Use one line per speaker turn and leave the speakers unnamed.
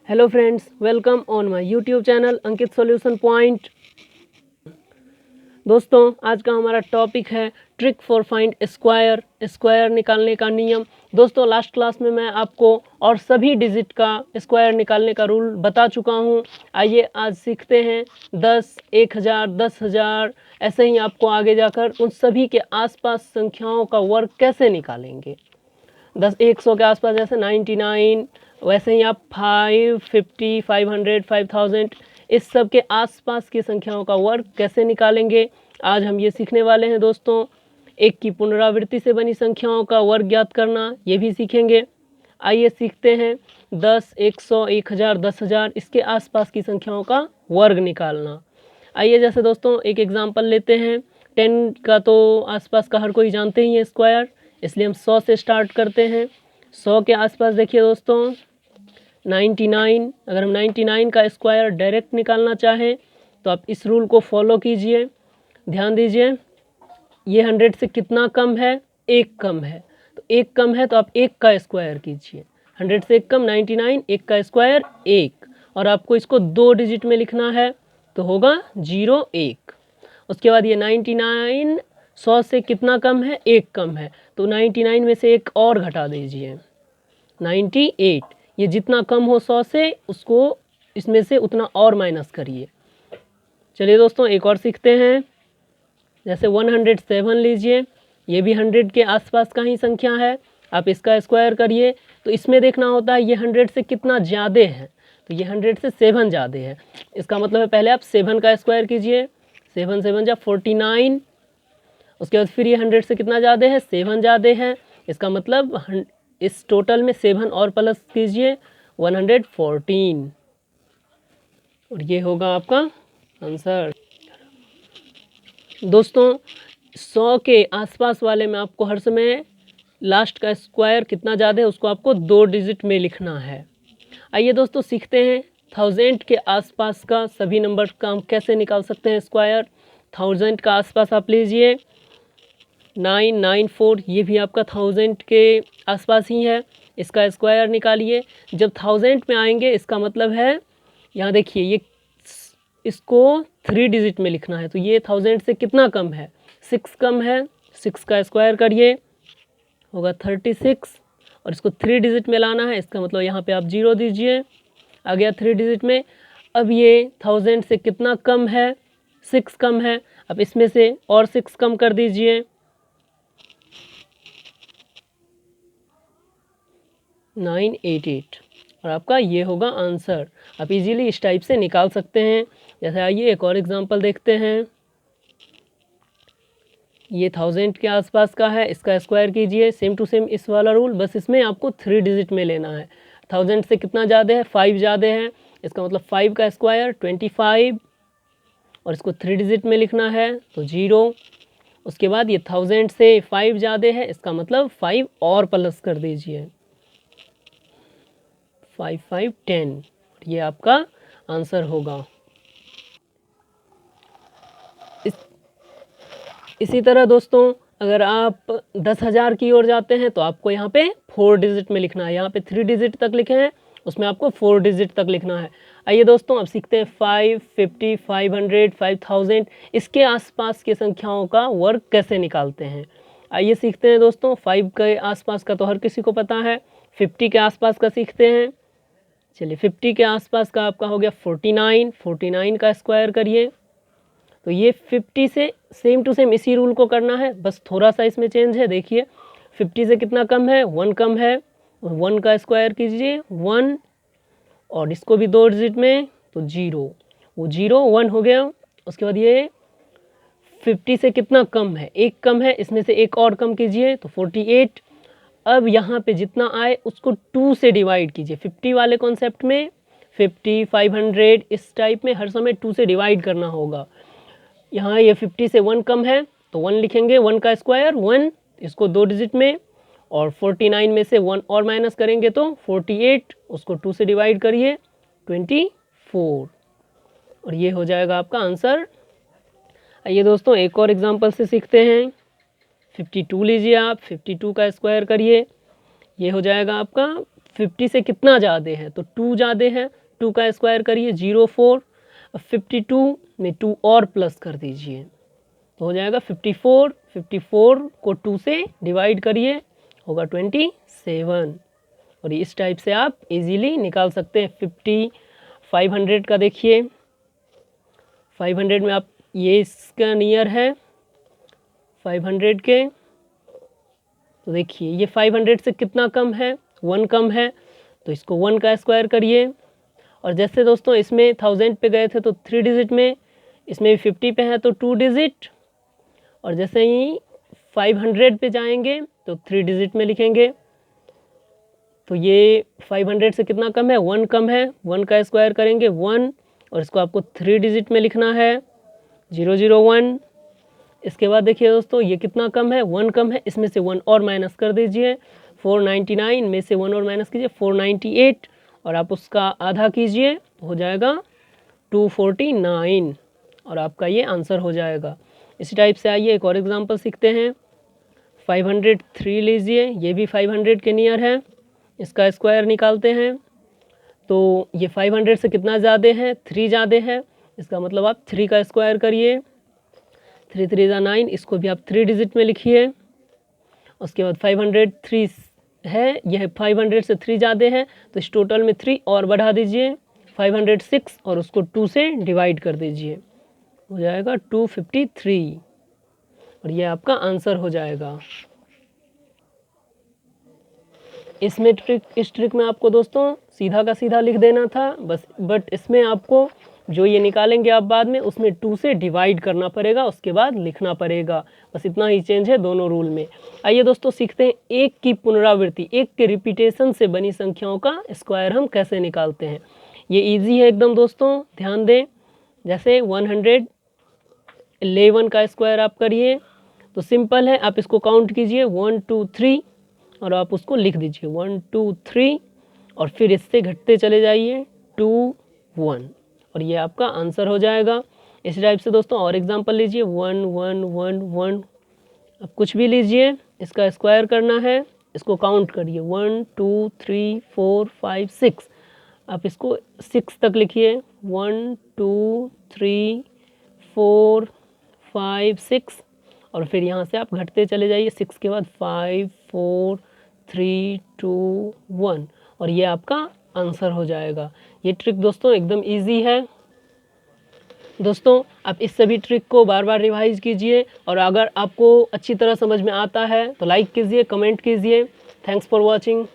Hello friends, welcome on my YouTube channel Ankit solution point. दोस्तों, आज का हमारा टॉपिक है ट्रिक फॉर फाइंड स्क्वायर निकालने का नियम। दोस्तों, लास्ट क्लास में मैं आपको और सभी डिजिट का स्क्वायर निकालने का रूल बता चुका हूं। आइए आज सीखते हैं 10, 1000, 10,000, ऐसे ही आपको आगे जाकर उन सभी के आसपास संख्याओं का वर्ग कैसे निकालेंगे। 100 के आसपास जैसे 99, वैसे ही आप 5, 50, 500, 5000 इस सब के आसपास की संख्याओं का वर्ग कैसे निकालेंगे, आज हम ये सीखने वाले हैं। दोस्तों, एक की पुनरावृत्ति से बनी संख्याओं का वर्ग ज्ञात करना, ये भी सीखेंगे। आइए सीखते हैं 10, 100, 1000, 10,000 इसके आसपास की संख्याओं का वर्ग निकालना। आइए जैसे दोस्तों एक एग्जाम्पल लेते हैं। 10 का तो आसपास का हर कोई जानते ही है स्क्वायर, इसलिए हम 100 से स्टार्ट करते हैं। 100 के आसपास देखिए दोस्तों 99। अगर हम 99 का स्क्वायर डायरेक्ट निकालना चाहें तो आप इस रूल को फॉलो कीजिए। ध्यान दीजिए, ये 100 से कितना कम है? 1 कम है। तो 1 कम है तो आप 1 का स्क्वायर कीजिए। 100 से 1 कम 99, 1 का स्क्वायर 1। और आपको इसको 2 डिजिट में लिखना है तो होगा 0, 1। उसके बाद ये 99 100 से कितना कम है? 1 कम है। तो 99 में से 1 और घटा दीजिए, 98। ये जितना कम हो 100 से, उसको इसमें से उतना और माइनस करिए। चलिए दोस्तों एक और सीखते हैं। जैसे 107 लीजिए, ये भी 100 के आसपास का ही संख्या है। आप इसका स्क्वायर करिए तो इसमें देखना होता है ये 100 से कितना ज़्यादा है। तो ये 100 से 7 ज़्यादा है। इसका मतलब है पहले आप 7 का स्क्वायर कीजिए। 7 7 जा 49। उसके बाद फिर ये 100 से कितना ज़्यादा है? 7 ज़्यादा है। इसका मतलब इस टोटल में 7 और प्लस कीजिए 114, और ये होगा आपका आंसर। दोस्तों, 100 के आसपास वाले में आपको हर समय लास्ट का स्क्वायर कितना ज़्यादा है उसको आपको 2 डिजिट में लिखना है। आइए दोस्तों सीखते हैं 1000 के आसपास का सभी नंबर का हम कैसे निकाल सकते हैं स्क्वायर। 1000 का आसपास आप लीजिए 994, ये भी आपका 1000 के आसपास ही है। इसका स्क्वायर निकालिए। जब 1000 में आएंगे इसका मतलब है, यहाँ देखिए ये इसको 3 डिजिट में लिखना है। तो ये 1000 से कितना कम है? 6 कम है। 6 का स्क्वायर करिए, होगा 36। और इसको 3 डिजिट में लाना है, इसका मतलब यहाँ पे आप 0 दीजिए, आ गया 3 डिजिट में। अब ये 1000 से कितना कम है? 6 कम है। अब इसमें से और 6 कम कर दीजिए, 988, और आपका ये होगा आंसर। आप इजीली इस टाइप से निकाल सकते हैं। जैसे आइए एक और एग्जांपल देखते हैं। ये 1000 के आसपास का है, इसका स्क्वायर कीजिए। सेम टू सेम इस वाला रूल, बस इसमें आपको 3 डिजिट में लेना है। 1000 से कितना ज़्यादा है? 5 ज़्यादा है। इसका मतलब 5 का स्क्वायर 25, और इसको 3 डिजिट में लिखना है तो 0। उसके बाद ये 1000 से 5 ज़्यादा है, इसका मतलब 5 और प्लस कर दीजिए, 5 5 10, ये आपका आंसर होगा। इसी तरह दोस्तों, अगर आप 10,000 की ओर जाते हैं तो आपको यहाँ पे 4 डिजिट में लिखना है। यहाँ पे 3 डिजिट तक लिखे हैं, उसमें आपको 4 डिजिट तक लिखना है। आइए दोस्तों अब सीखते हैं 5, 50, 500, 5000 इसके आसपास की संख्याओं का वर्ग कैसे निकालते हैं। आइए सीखते हैं दोस्तों। 5 के आसपास का तो हर किसी को पता है। 50 के आसपास का सीखते हैं। चलिए 50 के आसपास का आपका हो गया 49। 49 का स्क्वायर करिए। तो ये 50 से सेम टू सेम इसी रूल को करना है, बस थोड़ा सा इसमें चेंज है। देखिए 50 से कितना कम है? 1 कम है। 1 का स्क्वायर कीजिए 1, और इसको भी 2 डिजिट में तो 0, वो 0 1 हो गया। उसके बाद ये 50 से कितना कम है? 1 कम है, इसमें से 1 और कम कीजिए तो 48। अब यहाँ पे जितना आए उसको 2 से डिवाइड कीजिए। 50 वाले कॉन्सेप्ट में 50, 500 इस टाइप में हर समय 2 से डिवाइड करना होगा। यहाँ ये 50 से 1 कम है तो 1 लिखेंगे, 1 का स्क्वायर 1, इसको 2 डिजिट में, और 49 में से 1 और माइनस करेंगे तो 48, उसको 2 से डिवाइड करिए 24, और ये हो जाएगा आपका आंसर। आइए दोस्तों एक और एग्जांपल से सीखते हैं। 52 लीजिए आप, 52 का स्क्वायर करिए, ये हो जाएगा आपका 50 से कितना ज़्यादा है, तो 2 ज़्यादा है, 2 का स्क्वायर करिए 04, 52 में 2 और प्लस कर दीजिए तो हो जाएगा 54, 54 को 2 से डिवाइड करिए होगा 27। और इस टाइप से आप इजीली निकाल सकते हैं। 500 का देखिए, 500 में आप ये इसका नियर है 500 के, तो देखिए ये 500 से कितना कम है, 1 कम है, तो इसको 1 का स्क्वायर करिए। और जैसे दोस्तों इसमें 1000 पे गए थे तो 3 डिजिट में, इसमें भी 50 पे है तो 2 डिजिट, और जैसे ही 500 पे जाएंगे तो 3 डिजिट में लिखेंगे। तो ये 500 से कितना कम है, 1 कम है, 1 का स्क्वायर करेंगे 1, और इसको आपको 3 डिजिट में लिखना है 001। इसके बाद देखिए दोस्तों ये कितना कम है, 1 कम है, इसमें से 1 और माइनस कर दीजिए, 499 में से 1 और माइनस कीजिए 498, और आप उसका आधा कीजिए तो हो जाएगा 249, और आपका ये आंसर हो जाएगा। इसी टाइप से आइए एक और एग्जांपल सीखते हैं। 503 लीजिए, ये भी 500 के नियर है, इसका स्क्वायर निकालते हैं। तो ये 500 से कितना ज़्यादा है, 3 ज़्यादा है, इसका मतलब आप 3 का स्क्वायर करिए, 3 3 ज़ा 9, इसको भी आप 3 डिजिट में लिखिए। उसके बाद 503 है, यह 500 से 3 ज़्यादा है, तो इस टोटल में 3 और बढ़ा दीजिए 506, और उसको 2 से डिवाइड कर दीजिए, हो जाएगा 253, और ये आपका आंसर हो जाएगा। इसमें इस ट्रिक में आपको दोस्तों सीधा का सीधा लिख देना था बस, बट इसमें आपको जो ये निकालेंगे आप बाद में, उसमें 2 से डिवाइड करना पड़ेगा, उसके बाद लिखना पड़ेगा। बस इतना ही चेंज है दोनों रूल में। आइए दोस्तों सीखते हैं एक की पुनरावृत्ति, एक के रिपीटेशन से बनी संख्याओं का स्क्वायर हम कैसे निकालते हैं। ये इजी है एकदम दोस्तों, ध्यान दें। जैसे 111 का स्क्वायर आप करिए तो सिंपल है, आप इसको काउंट कीजिए 1 2 3, और आप उसको लिख दीजिए 1 2 3, और फिर इससे घटते चले जाइए 2 1, और ये आपका आंसर हो जाएगा। इस टाइप से दोस्तों और एग्जांपल लीजिए 1 1 1 1, अब कुछ भी लीजिए, इसका स्क्वायर करना है, इसको काउंट करिए 1 2 3 4 5 6, आप इसको 6 तक लिखिए 1 2 3 4 5 6, और फिर यहाँ से आप घटते चले जाइए 6 के बाद 5 4 3 2 1, और ये आपका आंसर हो जाएगा। ये ट्रिक दोस्तों एकदम इजी है। दोस्तों आप इस सभी ट्रिक को बार बार रिवाइज कीजिए, और अगर आपको अच्छी तरह समझ में आता है तो लाइक कीजिए, कमेंट कीजिए। Thanks for watching.